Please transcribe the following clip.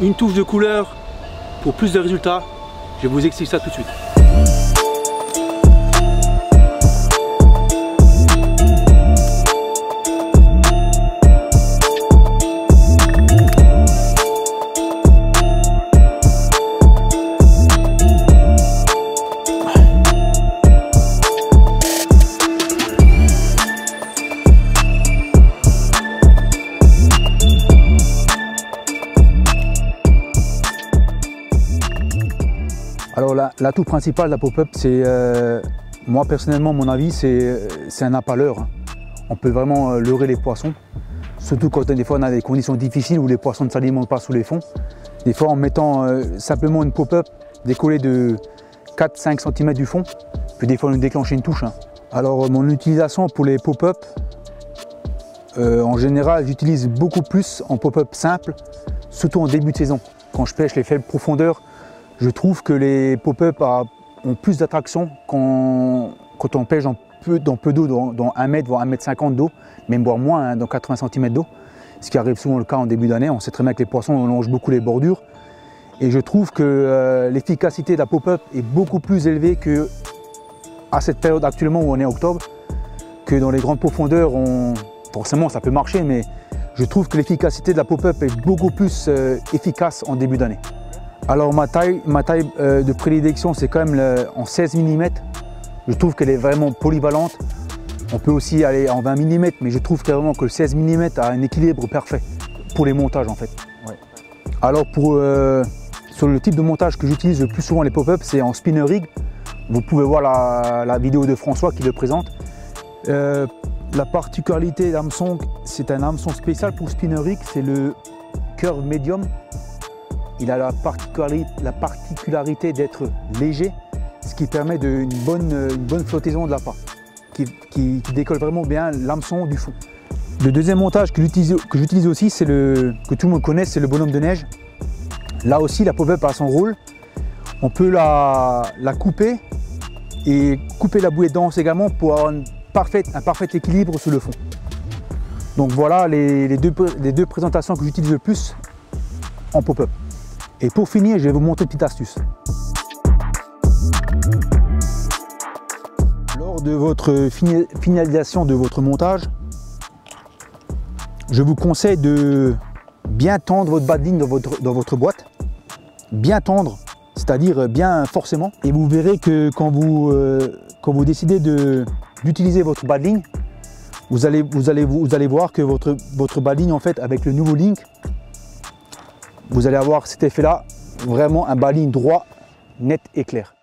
une touche de couleur pour plus de résultats. Je vous explique ça tout de suite. Alors l'atout principal de la pop-up, c'est, moi personnellement, mon avis, c'est un appâleur. Hein. On peut vraiment leurrer les poissons, surtout quand des fois on a des conditions difficiles où les poissons ne s'alimentent pas sous les fonds. Des fois en mettant simplement une pop-up décollée de 4-5 cm du fond, peut des fois nous déclencher une touche. Hein. Alors mon utilisation pour les pop-up, en général j'utilise beaucoup plus en pop-up simple, surtout en début de saison. Quand je pêche les faibles profondeurs, je trouve que les pop-up ont plus d'attraction quand on pêche dans peu d'eau, dans 1 mètre, voire 1,50 m d'eau, même voire moins, hein, dans 80 cm d'eau, ce qui arrive souvent le cas en début d'année. On sait très bien que les poissons longent beaucoup les bordures. Et je trouve que l'efficacité de la pop-up est beaucoup plus élevée qu'à cette période actuellement où on est en octobre, que dans les grandes profondeurs, forcément ça peut marcher, mais je trouve que l'efficacité de la pop-up est beaucoup plus efficace en début d'année. Alors ma taille de prédilection, c'est quand même en 16 mm. Je trouve qu'elle est vraiment polyvalente. On peut aussi aller en 20 mm, mais je trouve vraiment que le 16 mm a un équilibre parfait pour les montages en fait. Ouais. Alors sur le type de montage que j'utilise le plus souvent les pop-up, c'est en spinner rig. Vous pouvez voir la vidéo de François qui le présente. La particularité d'hameçon, c'est un hameçon spécial pour spinner rig, c'est le curve medium. Il a la particularité d'être léger, ce qui permet une bonne flottaison de l'appât, qui décolle vraiment bien l'hameçon du fond. Le deuxième montage que j'utilise aussi, c'est que tout le monde connaît, c'est le bonhomme de neige. Là aussi, la pop-up a son rôle. On peut la couper et couper la bouée dense également pour avoir un parfait équilibre sur le fond. Donc voilà les deux présentations que j'utilise le plus en pop-up. Et pour finir, je vais vous montrer une petite astuce. Lors de votre finalisation de votre montage, je vous conseille de bien tendre votre bas de ligne dans votre boîte. Bien tendre, c'est-à-dire bien forcément. Et vous verrez que quand vous décidez d'utiliser votre bas de ligne, vous allez voir que votre bas de ligne, en fait, avec le nouveau link, vous allez avoir cet effet-là, vraiment un bas de ligne droit, net et clair.